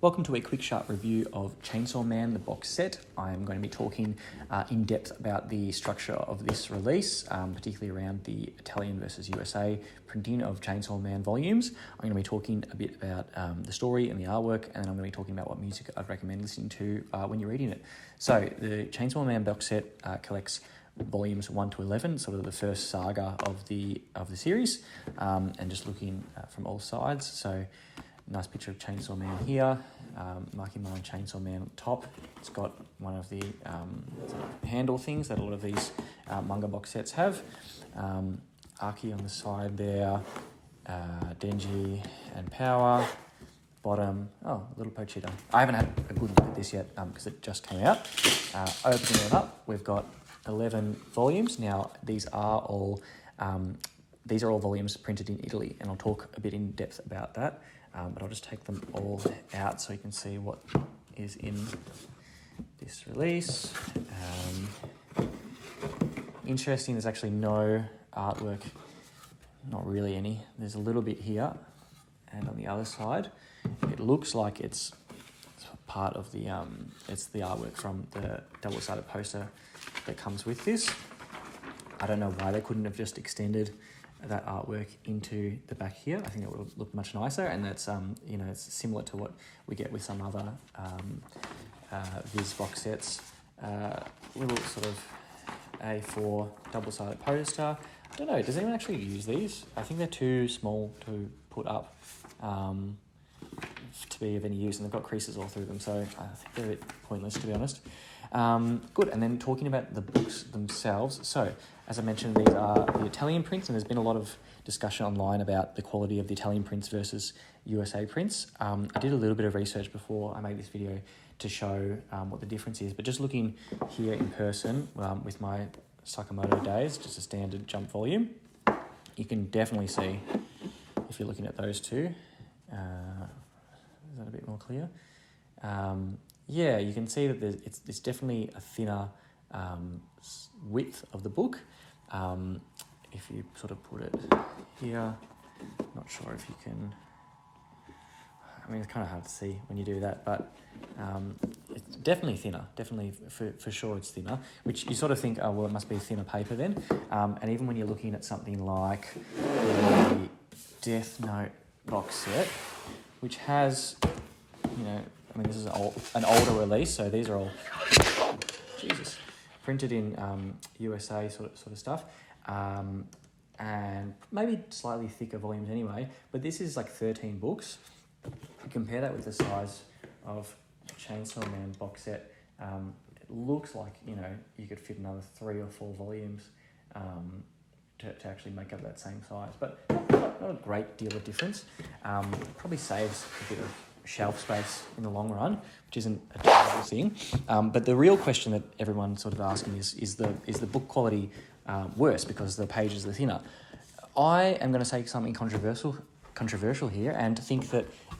Welcome to a quick sharp review of Chainsaw Man, the box set. I'm going to be talking in depth about the structure of this release, particularly around the Italian versus USA printing of Chainsaw Man volumes. I'm going to be talking a bit about the story and the artwork, and I'm going to be talking about what music I'd recommend listening to when you're reading it. So the Chainsaw Man box set collects volumes 1 to 11, sort of the first saga of the series, and just looking from all sides. So nice picture of Chainsaw Man here, marking my Chainsaw Man top. It's got one of the sort of handle things that a lot of these manga box sets have. Aki on the side there, Denji and Power. Bottom, a little Pochita. I haven't had a good look at this yet because it just came out. Opening it up, we've got 11 volumes. Now, these are all volumes printed in Italy, and I'll talk a bit in depth about that. But I'll just take them all out so you can see what is in this release. Interesting, there's actually no artwork, not really any. There's a little bit here, and on the other side, it looks like it's part of the it's the artwork from the double-sided poster that comes with this. I don't know why they couldn't have just extended that artwork into the back here. I think it would have looked much nicer, and that's it's similar to what we get with some other Viz box sets. Little sort of A4 double-sided poster. I don't know, does anyone actually use these? I think they're too small to put up to be of any use, and they've got creases all through them, so I think they're a bit pointless, to be honest. Good, and then talking about the books themselves. So, as I mentioned, these are the Italian prints, and there's been a lot of discussion online about the quality of the Italian prints versus USA prints. I did a little bit of research before I made this video to show what the difference is, but just looking here in person with my Sakamoto days, just a standard jump volume, you can definitely see, if you're looking at those two, is that a bit more clear? Yeah, you can see that it's definitely a thinner width of the book. If you sort of put it here, not sure if you can, I mean, it's kind of hard to see when you do that, but it's definitely thinner, definitely for sure it's thinner, which you sort of think, oh, well, it must be thinner paper then. And even when you're looking at something like the Death Note box set, which has, I mean, this is an older release, so these are all, printed in USA sort of stuff, and maybe slightly thicker volumes anyway, but this is like 13 books. You compare that with the size of Chainsaw Man box set, it looks like, you could fit another 3 or 4 volumes to actually make up that same size, but not a great deal of difference. Probably saves a bit of shelf space in the long run, which isn't a terrible thing. But the real question that everyone's sort of asking is the book quality worse because the pages are thinner? I am going to say something controversial here, and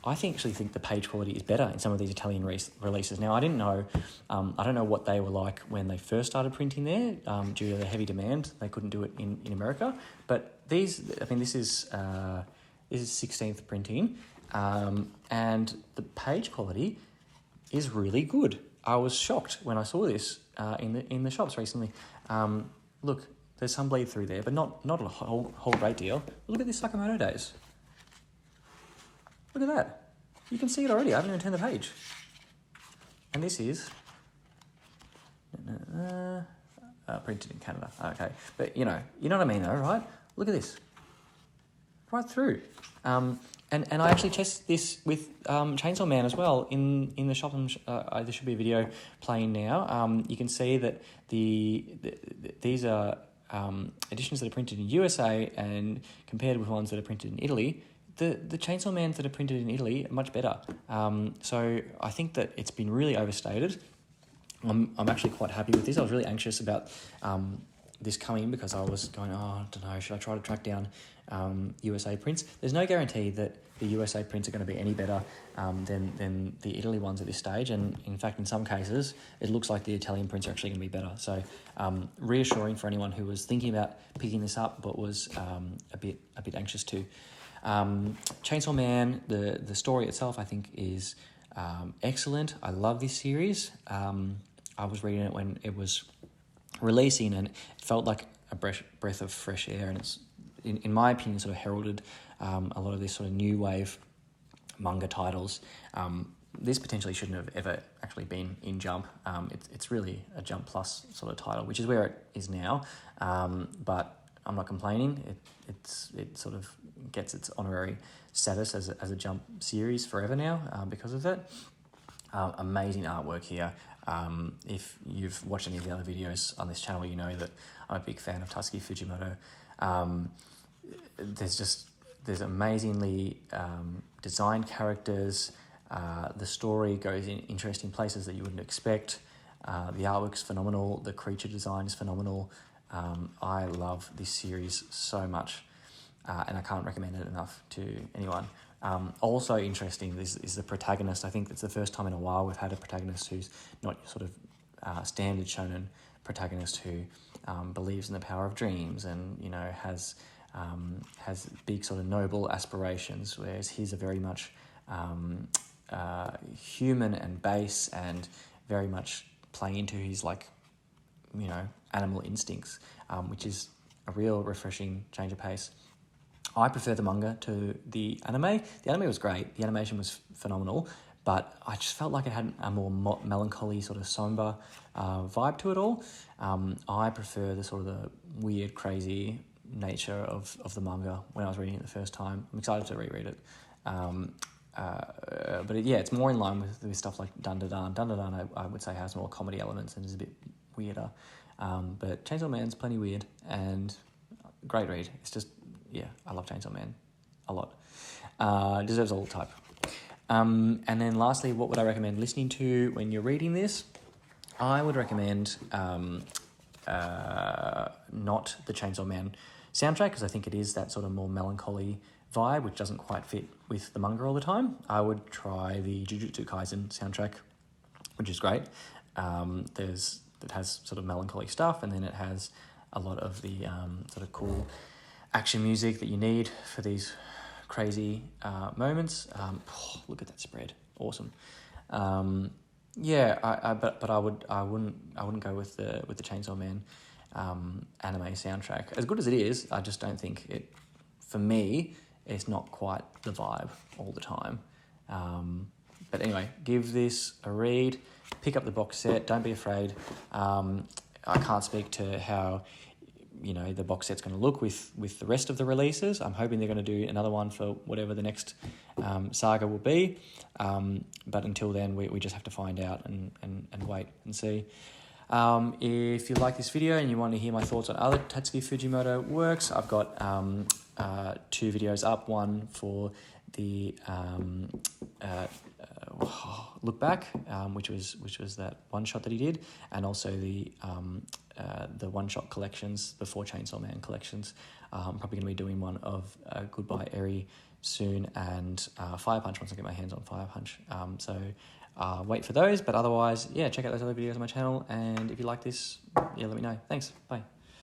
I actually think the page quality is better in some of these Italian releases. Now, I don't know what they were like when they first started printing there, due to the heavy demand. They couldn't do it in America. But this is 16th printing, and the page quality is really good. I was shocked when I saw this in the shops recently. Look, there's some bleed through there, but not a whole great deal. Look at this Sakamoto days. Look at that. You can see it already. I haven't even turned the page. And this is printed in Canada. Okay. But, you know what I mean though, right? Look at this. Right through. And I actually tested this with Chainsaw Man as well in the shop. There should be a video playing now. You can see that these are editions that are printed in USA, and compared with ones that are printed in Italy, the Chainsaw Mans that are printed in Italy are much better. So I think that it's been really overstated. I'm actually quite happy with this. I was really anxious about this coming because I was going, I don't know, should I try to track down USA prints? There's no guarantee that the USA prints are going to be any better than the Italy ones at this stage, and in fact, in some cases, it looks like the Italian prints are actually going to be better. So reassuring for anyone who was thinking about picking this up but was a bit anxious to. Chainsaw Man, the story itself, I think, is excellent. I love this series. I was reading it when it was releasing, and it felt like a breath of fresh air, and it's, in my opinion, sort of heralded a lot of this sort of new wave manga titles. This potentially shouldn't have ever actually been in Jump. It's really a Jump Plus sort of title, which is where it is now. But I'm not complaining. It sort of gets its honorary status as a Jump series forever now because of it. Amazing artwork here. If you've watched any of the other videos on this channel, you know that I'm a big fan of Tatsuki Fujimoto. There's amazingly designed characters. The story goes in interesting places that you wouldn't expect. The artwork's phenomenal. The creature design is phenomenal. I love this series so much, and I can't recommend it enough to anyone. Also interesting is the protagonist. I think it's the first time in a while we've had a protagonist who's not your sort of standard shonen protagonist who believes in the power of dreams and, you know, has big sort of noble aspirations, whereas he's a very much human and base and very much playing into his, like, you know, animal instincts, which is a real refreshing change of pace. I prefer the manga to the anime. The anime was great. The animation was phenomenal, but I just felt like it had a more melancholy, sort of somber vibe to it all. I prefer the sort of the weird, crazy nature of the manga when I was reading it the first time. I'm excited to reread it. But it's more in line with stuff like Dandadan. Dandadan, I would say, has more comedy elements and is a bit weirder. But Chainsaw Man's plenty weird and great read. It's just, I love Chainsaw Man a lot. Deserves all type. And then lastly, what would I recommend listening to when you're reading this? I would recommend not the Chainsaw Man soundtrack, because I think it is that sort of more melancholy vibe, which doesn't quite fit with the manga all the time. I would try the Jujutsu Kaisen soundtrack, which is great. It has sort of melancholy stuff, and then it has a lot of the sort of cool action music that you need for these crazy moments. Look at that spread, awesome. But I wouldn't go with the Chainsaw Man anime soundtrack. As good as it is, I just don't think it. For me, it's not quite the vibe all the time. But anyway, give this a read. Pick up the box set. Don't be afraid. I can't speak to how, you know, the box set's going to look with the rest of the releases. I'm hoping they're going to do another one for whatever the next saga will be. But until then, we just have to find out and wait and see. If you like this video and you want to hear my thoughts on other Tatsuki Fujimoto works, I've got 2 videos up. One for the look back, which was that one shot that he did, and also the one shot collections, the 4 Chainsaw Man collections. I'm probably going to be doing one of Goodbye Eri soon, and Fire Punch once I get my hands on Fire Punch. So wait for those, but otherwise, check out those other videos on my channel, and if you like this, let me know. Thanks, bye.